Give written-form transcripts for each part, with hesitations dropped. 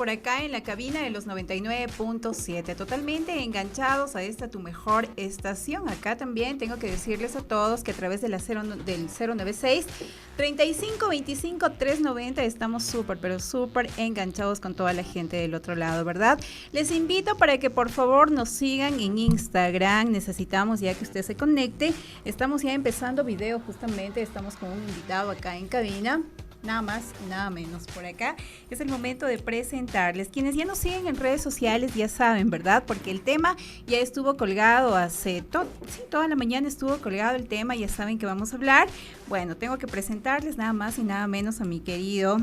por acá en la cabina de los 99.7, totalmente enganchados a esta tu mejor estación. Acá también tengo que decirles a todos que a través de del 096 35 25 390 estamos pero súper enganchados con toda la gente del otro lado, ¿verdad? Les invito para que por favor nos sigan en Instagram. Necesitamos ya que usted se conecte. Estamos ya empezando video, justamente estamos con un invitado acá en cabina. Nada más y nada menos por acá. Es el momento de presentarles. Quienes ya nos siguen en redes sociales ya saben, ¿verdad? Porque el tema ya estuvo colgado toda la mañana estuvo colgado el tema, ya saben que vamos a hablar. Bueno, tengo que presentarles nada más y nada menos a mi querido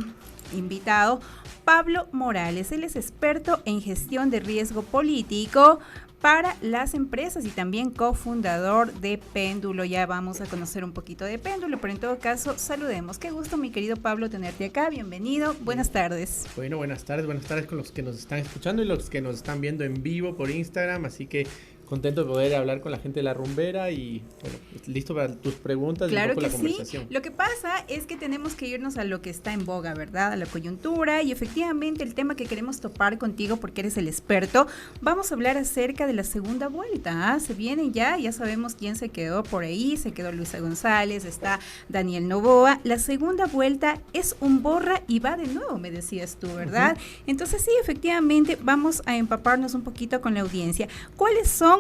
invitado, Pablo Morales. Él es experto en gestión de riesgo político para las empresas y también cofundador de Péndulo. Ya vamos a conocer un poquito de Péndulo, pero en todo caso, saludemos. Qué gusto, mi querido Pablo, tenerte acá. Bienvenido. Buenas tardes. Bueno, buenas tardes con los que nos están escuchando y los que nos están viendo en vivo por Instagram. Así que contento de poder hablar con la gente de La Rumbera y bueno, listo para tus preguntas claro y un poco que la conversación. Sí. Lo que pasa es que tenemos que irnos a lo que está en boga, ¿verdad? A la coyuntura, y efectivamente el tema que queremos topar contigo porque eres el experto, vamos a hablar acerca de la segunda vuelta. Se vienen ya sabemos quién se quedó por ahí. Se quedó Luisa González, está Daniel Noboa. La segunda vuelta es un borra y va de nuevo, me decías tú, ¿verdad? Entonces sí, efectivamente vamos a empaparnos un poquito con la audiencia. ¿Cuáles son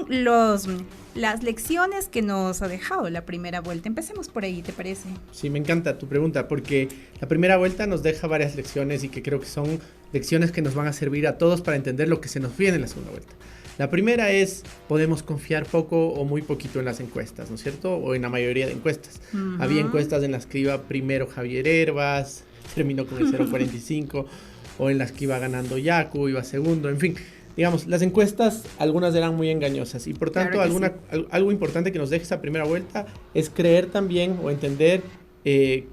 las lecciones que nos ha dejado la primera vuelta? Empecemos por ahí, ¿te parece? Sí, me encanta tu pregunta porque la primera vuelta nos deja varias lecciones y que creo que son lecciones que nos van a servir a todos para entender lo que se nos viene en la segunda vuelta. La primera es, podemos confiar poco o muy poquito en las encuestas, ¿no es cierto? O en la mayoría de encuestas. Había encuestas en las que iba primero Javier Hervas, terminó con el 0.45, o en las que iba ganando Yacu, iba segundo, en fin. Digamos, las encuestas, algunas eran muy engañosas y por tanto claro algo importante que nos deja esa primera vuelta es creer también o entender qué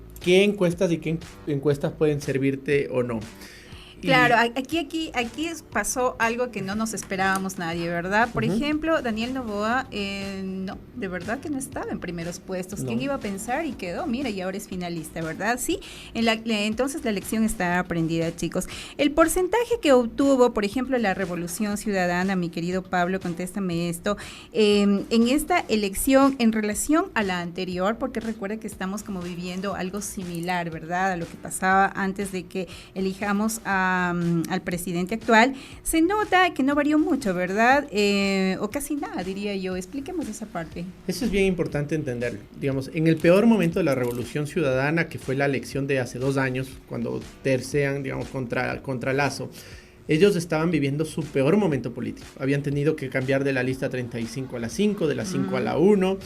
encuestas y qué encuestas pueden servirte o no. Claro, aquí pasó algo que no nos esperábamos nadie, ¿verdad? Por ejemplo, Daniel Noboa, no, de verdad que no estaba en primeros puestos. No. ¿Quién iba a pensar? Y quedó, mira, y ahora es finalista, ¿verdad? Sí, entonces la lección está aprendida, chicos. El porcentaje que obtuvo, por ejemplo, la Revolución Ciudadana, mi querido Pablo, contéstame esto, en esta elección en relación a la anterior, porque recuerda que estamos como viviendo algo similar, ¿verdad? A lo que pasaba antes de que elijamos al presidente actual, se nota que no varió mucho, ¿verdad? O casi nada, diría yo. Expliquemos esa parte. Eso es bien importante entenderlo. Digamos, en el peor momento de la Revolución Ciudadana, que fue la elección de hace 2 años, cuando tercean, digamos, contra Lasso, ellos estaban viviendo su peor momento político. Habían tenido que cambiar de la lista 35 a la 5, de la 5 a la 1.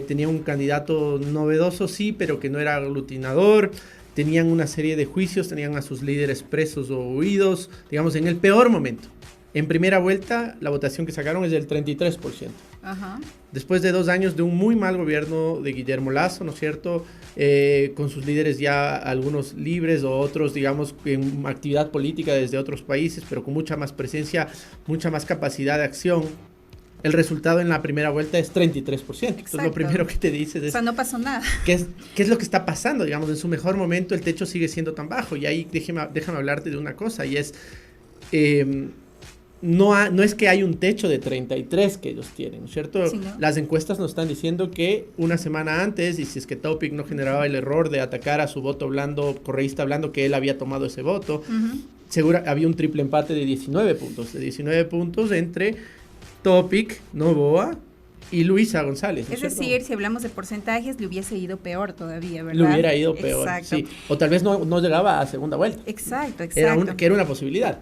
Tenía un candidato novedoso, sí, pero que no era aglutinador. Tenían una serie de juicios, tenían a sus líderes presos o huidos, digamos, en el peor momento. En primera vuelta, la votación que sacaron es del 33%. Ajá. Después de 2 años de un muy mal gobierno de Guillermo Lasso, ¿no es cierto? Con sus líderes ya algunos libres o otros, digamos, en actividad política desde otros países, pero con mucha más presencia, mucha más capacidad de acción. El resultado en la primera vuelta es 33%. Entonces lo primero que te dices es... O sea, no pasó nada. ¿Qué es lo que está pasando? Digamos, en su mejor momento el techo sigue siendo tan bajo. Y ahí déjame hablarte de una cosa, y es... no es que hay un techo de 33 que ellos tienen, ¿cierto? Sí, ¿no? Las encuestas nos están diciendo que una semana antes, y si es que Topic no generaba el error de atacar a su voto blando, correísta blando, que él había tomado ese voto, seguro había un triple empate de 19 puntos. De 19 puntos entre Topic, Noboa y Luisa González. Es decir, si hablamos de porcentajes, le hubiese ido peor todavía, ¿verdad? Le hubiera ido peor, exacto. Sí. O tal vez no llegaba a segunda vuelta. Exacto. Que era una posibilidad.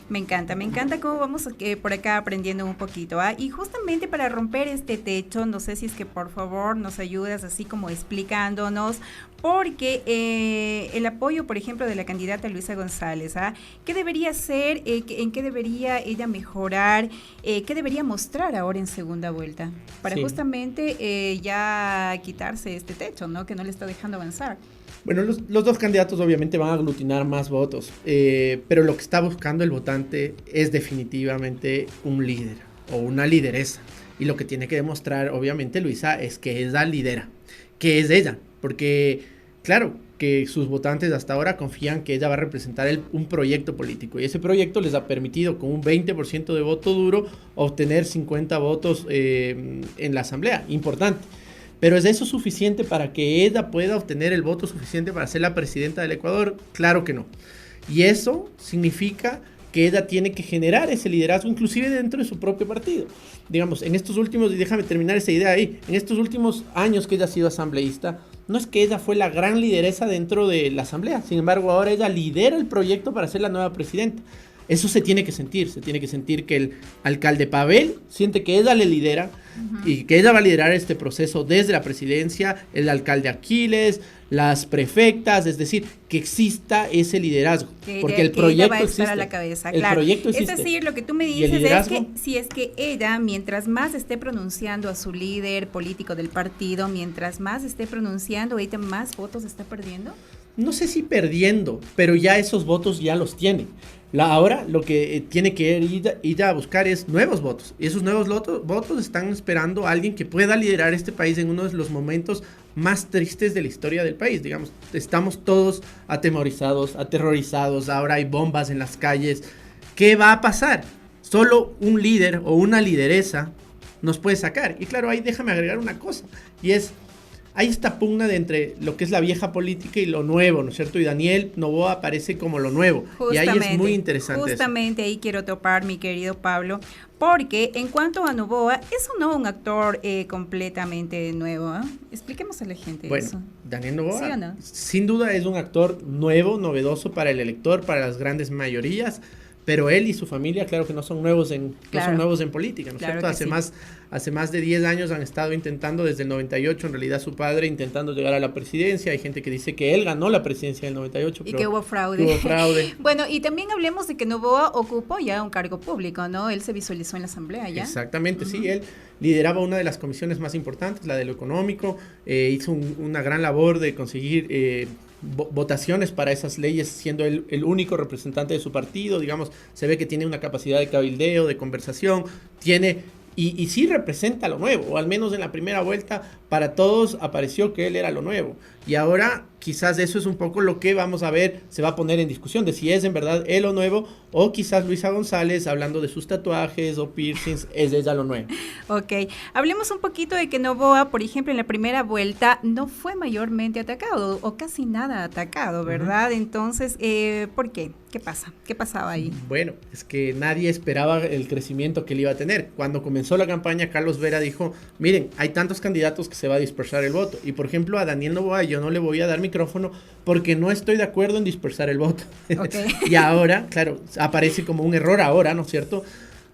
Me encanta cómo vamos por acá aprendiendo un poquito, ¿ah? Y justamente para romper este techo, no sé si es que por favor nos ayudas así como explicándonos, porque el apoyo, por ejemplo, de la candidata Luisa González, ¿ah? ¿Qué debería ser? ¿En qué debería ella mejorar? ¿Qué debería mostrar ahora en segunda vuelta? Para justamente ya quitarse este techo, ¿no? Que no le está dejando avanzar. Bueno, los dos candidatos obviamente van a aglutinar más votos, pero lo que está buscando el votante es definitivamente un líder o una lideresa. Y lo que tiene que demostrar, obviamente, Luisa, es que ella lidera, que es ella. Porque, claro, que sus votantes hasta ahora confían que ella va a representar un proyecto político. Y ese proyecto les ha permitido, con un 20% de voto duro, obtener 50 votos en la asamblea. Importante. Pero ¿es eso suficiente para que ella pueda obtener el voto suficiente para ser la presidenta del Ecuador? Claro que no. Y eso significa que ella tiene que generar ese liderazgo, inclusive dentro de su propio partido. Digamos, en estos últimos, y déjame terminar esa idea ahí, en estos últimos años que ella ha sido asambleísta, no es que ella fue la gran lideresa dentro de la asamblea, sin embargo ahora ella lidera el proyecto para ser la nueva presidenta. Eso se tiene que sentir que el alcalde Pavel siente que ella le lidera y que ella va a liderar este proceso desde la presidencia, el alcalde Aquiles, las prefectas, es decir, que exista ese liderazgo, porque el proyecto existe. A la cabeza, el proyecto existe. Es decir, lo que tú me dices es que si es que ella, mientras más esté pronunciando a su líder político del partido, mientras más esté pronunciando, ella más votos está perdiendo. No sé si perdiendo, pero ya esos votos ya los tiene. Ahora lo que tiene que ir a buscar es nuevos votos. Y esos nuevos votos están esperando a alguien que pueda liderar este país en uno de los momentos más tristes de la historia del país. Digamos, estamos todos aterrorizados. Ahora hay bombas en las calles. ¿Qué va a pasar? Solo un líder o una lideresa nos puede sacar. Y claro, ahí déjame agregar una cosa. Y es... hay esta pugna de entre lo que es la vieja política y lo nuevo, ¿no es cierto? Y Daniel Noboa aparece como lo nuevo. Justamente, y ahí es muy interesante. Justamente eso. Ahí quiero topar, mi querido Pablo, porque en cuanto a Noboa, es no un actor completamente nuevo, ¿eh? Expliquemos a la gente eso. Daniel Noboa, ¿sí o no? Sin duda es un actor nuevo, novedoso para el elector, para las grandes mayorías. Pero él y su familia, claro que no son nuevos en política, ¿no es cierto? Hace más de 10 años han estado intentando, desde el 98, en realidad su padre intentando llegar a la presidencia. Hay gente que dice que él ganó la presidencia en el 98. Y que hubo fraude. Bueno, y también hablemos de que Noboa ocupó ya un cargo público, ¿no? Él se visualizó en la asamblea ya. Exactamente, sí. Él lideraba una de las comisiones más importantes, la de lo económico. Hizo una gran labor de conseguir... votaciones para esas leyes, siendo el único representante de su partido. Digamos, se ve que tiene una capacidad de cabildeo, de conversación, y sí representa lo nuevo, o al menos en la primera vuelta para todos apareció que él era lo nuevo, y ahora quizás eso es un poco lo que vamos a ver, se va a poner en discusión de si es en verdad él lo nuevo, o quizás Luisa González, hablando de sus tatuajes o piercings, es ella lo nuevo. Ok, hablemos un poquito de que Noboa, por ejemplo, en la primera vuelta no fue mayormente atacado, o casi nada atacado, ¿verdad? Entonces, ¿por qué? ¿Qué pasa? ¿Qué pasaba ahí? Bueno, es que nadie esperaba el crecimiento que él iba a tener. Cuando comenzó la campaña, Carlos Vera dijo, miren, hay tantos candidatos que se va a dispersar el voto. Y por ejemplo, a Daniel Noboa yo no le voy a dar micrófono porque no estoy de acuerdo en dispersar el voto. Okay. Y ahora, claro, aparece como un error ahora, ¿no es cierto?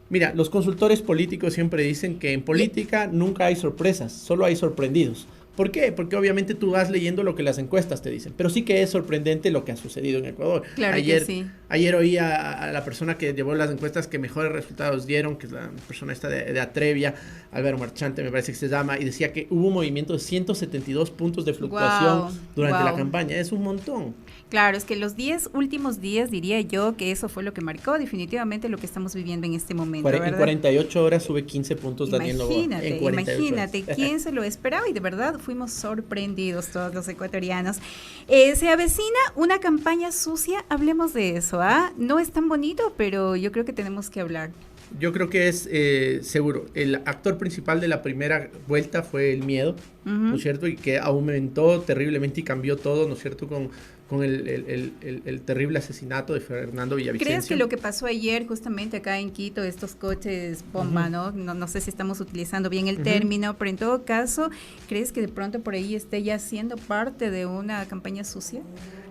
Mira, los consultores políticos siempre dicen que en política nunca hay sorpresas, solo hay sorprendidos. ¿Por qué? Porque obviamente tú vas leyendo lo que las encuestas te dicen, pero sí que es sorprendente lo que ha sucedido en Ecuador. Claro que sí. Ayer oí a la persona que llevó las encuestas que mejores resultados dieron, que es la persona esta de Atrevia, Álvaro Marchante me parece que se llama, y decía que hubo un movimiento de 172 puntos de fluctuación durante la campaña. Es un montón. Claro, es que los 10 últimos días, diría yo, que eso fue lo que marcó definitivamente lo que estamos viviendo en este momento, ¿verdad? En 48 horas sube 15 puntos Daniel Noboa. Imagínate, ¿quién se lo esperaba? Y de verdad fuimos sorprendidos todos los ecuatorianos. Se avecina una campaña sucia, hablemos de eso, ¿ah? No es tan bonito, pero yo creo que tenemos que hablar. Yo creo que es seguro. El actor principal de la primera vuelta fue el miedo, ¿no es cierto? Y que aumentó terriblemente y cambió todo, ¿no es cierto? Con el terrible asesinato de Fernando Villavicencio. ¿Crees que lo que pasó ayer justamente acá en Quito, estos coches bomba, no sé si estamos utilizando bien el término, pero en todo caso, ¿crees que de pronto por ahí esté ya siendo parte de una campaña sucia?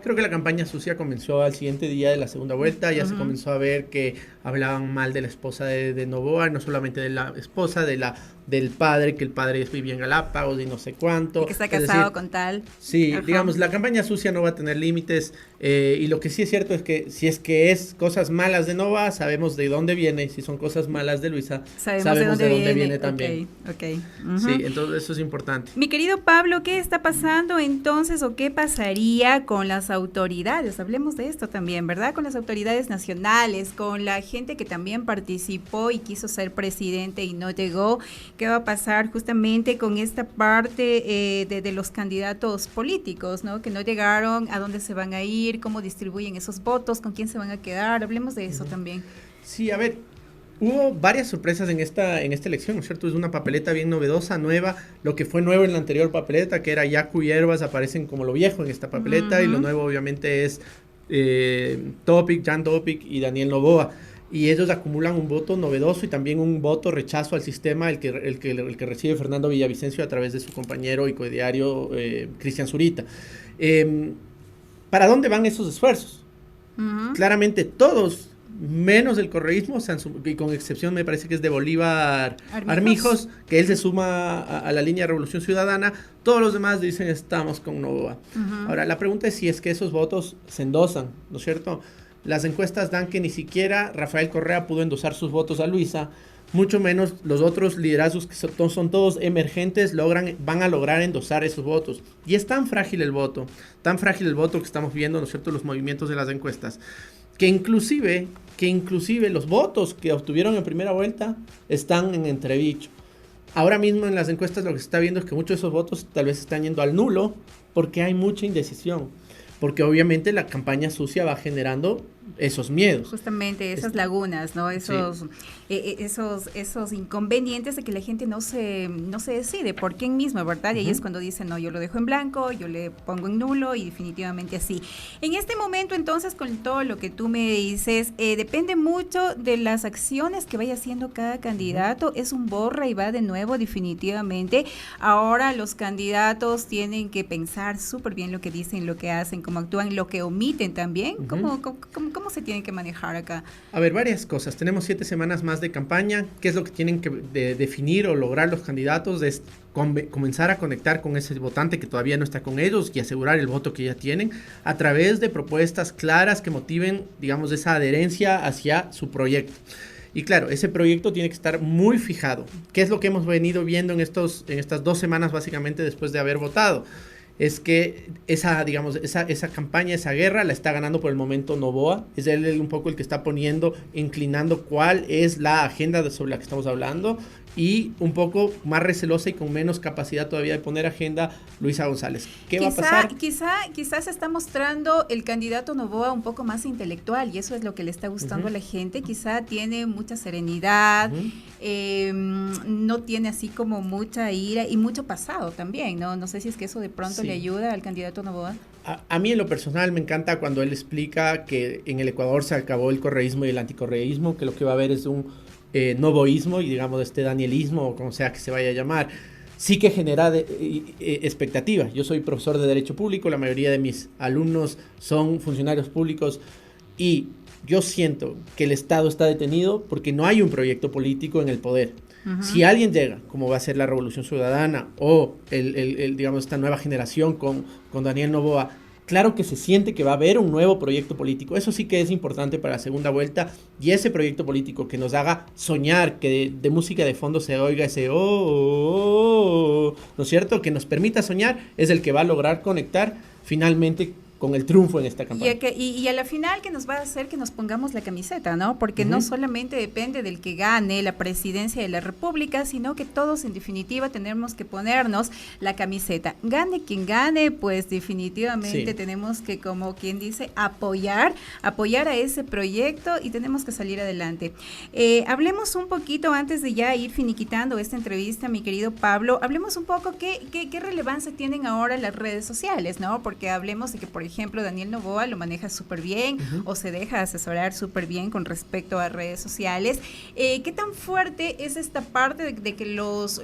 Creo que la campaña sucia comenzó al siguiente día de la segunda vuelta, ya se comenzó a ver que hablaban mal de la esposa de Noboa, no solamente de la esposa, del padre, que el padre vivía en Galápagos y no sé cuánto. Y que está casado con tal. Sí, digamos, la campaña sucia no va a tener límites, y lo que sí es cierto es que si es que es cosas malas de Noboa, sabemos de dónde viene, y si son cosas malas de Luisa, sabemos de dónde viene también. Okay. Sí, entonces eso es importante. Mi querido Pablo, ¿qué está pasando entonces o qué pasaría con las autoridades? Hablemos de esto también, ¿verdad? Con las autoridades nacionales, con la gente que también participó y quiso ser presidente y no llegó. qué va a pasar justamente con esta parte de los candidatos políticos, ¿no? Que no llegaron, a dónde se van a ir, cómo distribuyen esos votos, con quién se van a quedar. Hablemos de eso también. Sí, a ver, hubo varias sorpresas en esta elección, ¿no es cierto? Es una papeleta bien novedosa, nueva. Lo que fue nuevo en la anterior papeleta, que era Yacu y Herbas, aparecen como lo viejo en esta papeleta, y lo nuevo obviamente es Topic, Jan Topic y Daniel Noboa. Y ellos acumulan un voto novedoso y también un voto rechazo al sistema, el que recibe Fernando Villavicencio a través de su compañero y coediario Cristian Zurita. ¿Para dónde van esos esfuerzos? Claramente todos, menos el correísmo, y con excepción me parece que es de Bolívar Armijos, que él se suma a la línea de Revolución Ciudadana. Todos los demás dicen estamos con Noboa. Ahora, la pregunta es si es que esos votos se endosan, ¿no es cierto? Las encuestas dan que ni siquiera Rafael Correa pudo endosar sus votos a Luisa, mucho menos los otros liderazgos que son todos emergentes van a lograr endosar esos votos. Y es tan frágil el voto que estamos viendo, ¿no es cierto?, los movimientos de las encuestas, que inclusive los votos que obtuvieron en primera vuelta están en entredicho. Ahora mismo en las encuestas lo que se está viendo es que muchos de esos votos tal vez están yendo al nulo porque hay mucha indecisión. Porque obviamente la campaña sucia va generando esos miedos. Justamente esas lagunas, ¿no? Esos inconvenientes de que la gente no se decide por quién mismo, ¿verdad? Y ahí es cuando dicen, no, yo lo dejo en blanco, yo le pongo en nulo y definitivamente así. En este momento, entonces, con todo lo que tú me dices, depende mucho de las acciones que vaya haciendo cada candidato. Es un borra y va de nuevo, definitivamente. Ahora los candidatos tienen que pensar súper bien lo que dicen, lo que hacen, cómo actúan, lo que omiten también. ¿Cómo se tienen que manejar acá? A ver, varias cosas. Tenemos 7 semanas más de campaña. ¿Qué es lo que tienen que definir o lograr los candidatos? Es comenzar a conectar con ese votante que todavía no está con ellos y asegurar el voto que ya tienen a través de propuestas claras que motiven, digamos, esa adherencia hacia su proyecto. Y claro, ese proyecto tiene que estar muy fijado. ¿Qué es lo que hemos venido viendo en estas 2 semanas básicamente después de haber votado? Es que esa campaña, esa guerra la está ganando por el momento Noboa. Es él un poco el que está inclinando cuál es la agenda sobre la que estamos hablando, y un poco más recelosa y con menos capacidad todavía de poner agenda Luisa González. ¿Qué va a pasar? Quizás se está mostrando el candidato Noboa un poco más intelectual, y eso es lo que le está gustando a la gente. Quizá tiene mucha serenidad, no tiene así como mucha ira y mucho pasado también, ¿no? No sé si es que eso de pronto le ayuda al candidato Noboa. A mí en lo personal me encanta cuando él explica que en el Ecuador se acabó el correísmo y el anticorreísmo, que lo que va a haber es un novoísmo y digamos danielismo o como sea que se vaya a llamar. Sí que genera expectativa. Yo soy profesor de Derecho Público, la mayoría de mis alumnos son funcionarios públicos y yo siento que el Estado está detenido porque no hay un proyecto político en el poder. Si alguien llega, como va a ser la Revolución Ciudadana o digamos esta nueva generación con Daniel Noboa, claro que se siente que va a haber un nuevo proyecto político. Eso sí que es importante para la segunda vuelta, y ese proyecto político que nos haga soñar, que de música de fondo se oiga ese ¿no es cierto?, que nos permita soñar, es el que va a lograr conectar finalmente con el triunfo en esta campaña. Y a la final que nos va a hacer que nos pongamos la camiseta, ¿no? Porque no solamente depende del que gane la presidencia de la República, sino que todos en definitiva tenemos que ponernos la camiseta. Gane quien gane, pues definitivamente tenemos que, como quien dice, apoyar a ese proyecto y tenemos que salir adelante. Hablemos un poquito, antes de ya ir finiquitando esta entrevista, mi querido Pablo, hablemos un poco qué relevancia tienen ahora las redes sociales, ¿no? Porque hablemos de que, por ejemplo, Daniel Noboa lo maneja súper bien o se deja asesorar súper bien con respecto a redes sociales. ¿Qué tan fuerte es esta parte de que los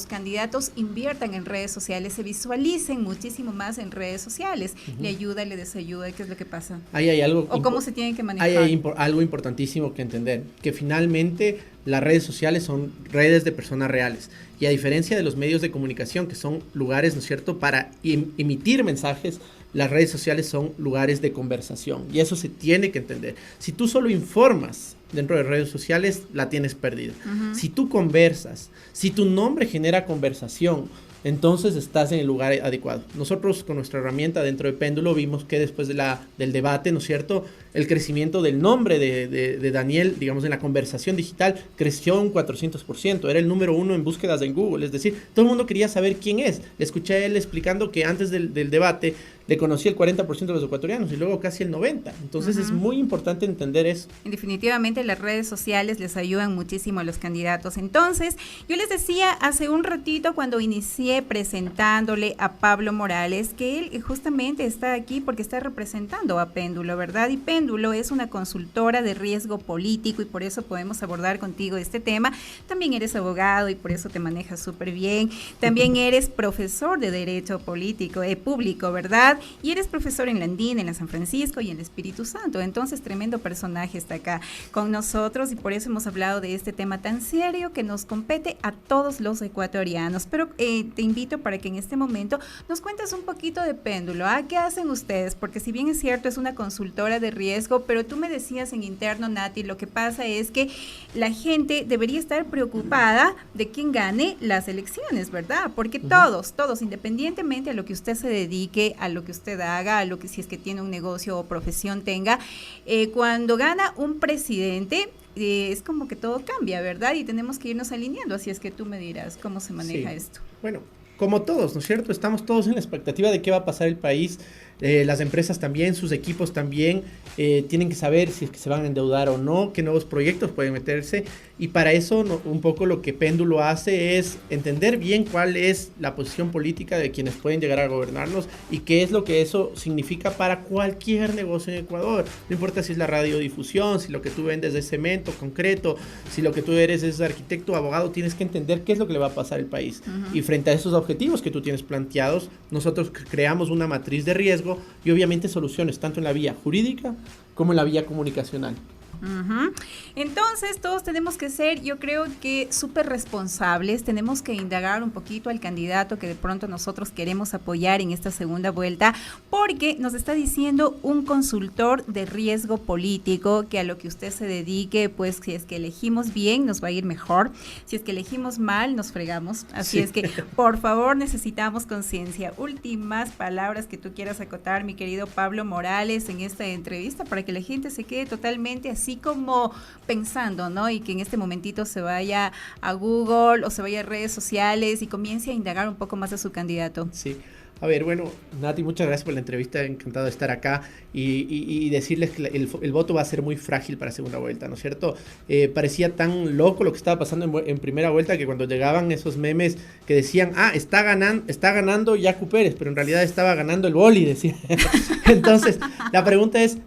candidatos inviertan en redes sociales, se visualicen muchísimo más en redes sociales? ¿Le ayuda, le desayuda? ¿Qué es lo que pasa? Ahí hay algo. ¿O cómo se tienen que manejar? Hay algo importantísimo que entender, que finalmente las redes sociales son redes de personas reales. Y a diferencia de los medios de comunicación, que son lugares, ¿no es cierto?, para emitir mensajes, las redes sociales son lugares de conversación. Y eso se tiene que entender. Si tú solo informas dentro de redes sociales, la tienes perdida. Si tú conversas, si tu nombre genera conversación, entonces estás en el lugar adecuado. Nosotros con nuestra herramienta dentro de Péndulo vimos que después del debate, ¿no es cierto?, el crecimiento del nombre de Daniel, digamos, en la conversación digital, creció un 400%, era el número 1 en búsquedas en Google, es decir, todo el mundo quería saber quién es. Le escuché a él explicando que antes del debate le conocía el 40% de los ecuatorianos y luego casi el 90%. Entonces es muy importante entender eso. Definitivamente las redes sociales les ayudan muchísimo a los candidatos. Entonces, yo les decía hace un ratito cuando inicié presentándole a Pablo Morales que él justamente está aquí porque está representando a Péndulo, ¿verdad? Y Péndulo es una consultora de riesgo político y por eso podemos abordar contigo este tema. También eres abogado y por eso te manejas súper bien. También eres profesor de Derecho Político, Público, ¿verdad? Y eres profesor en la Andina, en la San Francisco y en el Espíritu Santo. Entonces, tremendo personaje está acá con nosotros y por eso hemos hablado de este tema tan serio que nos compete a todos los ecuatorianos. Pero te invito para que en este momento nos cuentes un poquito de Péndulo. ¿Qué hacen ustedes? Porque si bien es cierto, es una consultora de riesgo, pero tú me decías en interno, Nati, lo que pasa es que la gente debería estar preocupada de quién gane las elecciones, ¿verdad? Porque todos, independientemente a lo que usted se dedique, a lo que usted haga, a lo que si es que tiene un negocio o profesión tenga, cuando gana un presidente, es como que todo cambia, ¿verdad? Y tenemos que irnos alineando, así es que tú me dirás cómo se maneja esto. Bueno, como todos, ¿no es cierto? Estamos todos en la expectativa de qué va a pasar el país. Las empresas también, sus equipos también tienen que saber si es que se van a endeudar o no, qué nuevos proyectos pueden meterse, y para eso un poco lo que Péndulo hace es entender bien cuál es la posición política de quienes pueden llegar a gobernarnos y qué es lo que eso significa para cualquier negocio en Ecuador. No importa si es la radiodifusión, si lo que tú vendes es cemento, concreto, si lo que tú eres es arquitecto, abogado, tienes que entender qué es lo que le va a pasar al país. Y frente a esos objetivos que tú tienes planteados, nosotros creamos una matriz de riesgo y obviamente soluciones tanto en la vía jurídica como en la vía comunicacional. Entonces todos tenemos que ser, yo creo que súper responsables, tenemos que indagar un poquito al candidato que de pronto nosotros queremos apoyar en esta segunda vuelta, porque nos está diciendo un consultor de riesgo político que a lo que usted se dedique, pues si es que elegimos bien nos va a ir mejor, si es que elegimos mal nos fregamos, así es que por favor necesitamos conciencia. Últimas palabras que tú quieras acotar, mi querido Pablo Morales, en esta entrevista para que la gente se quede totalmente así como pensando, ¿no? Y que en este momentito se vaya a Google o se vaya a redes sociales y comience a indagar un poco más a su candidato. Sí. A ver, bueno, Nati, muchas gracias por la entrevista, encantado de estar acá y decirles que el voto va a ser muy frágil para segunda vuelta, ¿no es cierto? Parecía tan loco lo que estaba pasando en primera vuelta que cuando llegaban esos memes que decían, está ganando Yacu Pérez, pero en realidad estaba ganando el boli, decía. Entonces, la pregunta es,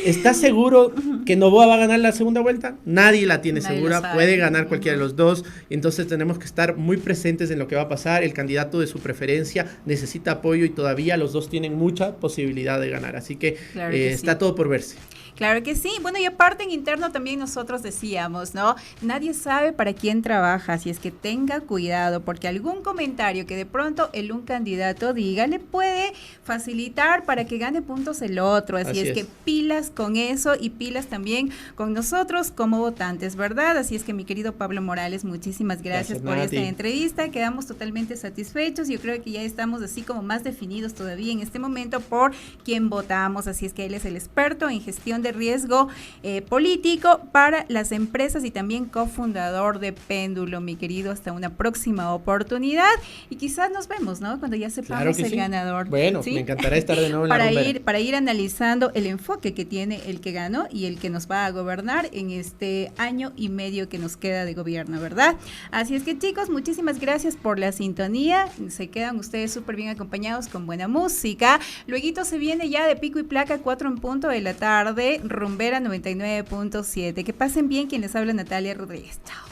¿estás seguro que Noboa va a ganar la segunda vuelta? Nadie la tiene segura, puede ganar cualquiera de los dos, entonces tenemos que estar muy presentes en lo que va a pasar. El candidato de su preferencia necesita apoyo y todavía los dos tienen mucha posibilidad de ganar, así que, está todo por verse. Claro que sí. Bueno, y aparte en interno también nosotros decíamos, ¿no? Nadie sabe para quién trabaja, así es que tenga cuidado, porque algún comentario que de pronto un candidato diga le puede facilitar para que gane puntos el otro, así es que pilas con eso y pilas también con nosotros como votantes, ¿verdad? Así es que mi querido Pablo Morales, muchísimas gracias por esta entrevista, quedamos totalmente satisfechos, yo creo que ya estamos así como más definidos todavía en este momento por quién votamos, así es que él es el experto en gestión de riesgo político para las empresas y también cofundador de Péndulo, mi querido, hasta una próxima oportunidad y quizás nos vemos, ¿no? Cuando ya sepamos el ganador. Bueno, ¿sí? Me encantará estar de nuevo en para ir analizando el enfoque que tiene el que ganó y el que nos va a gobernar en este año y medio que nos queda de gobierno, ¿verdad? Así es que chicos, muchísimas gracias por la sintonía, se quedan ustedes súper bien acompañados con buena música, luego se viene ya de pico y placa 4:00 p.m, Rumbera 99.7. Que pasen bien, quien les habla Natalia Rodríguez. Chao.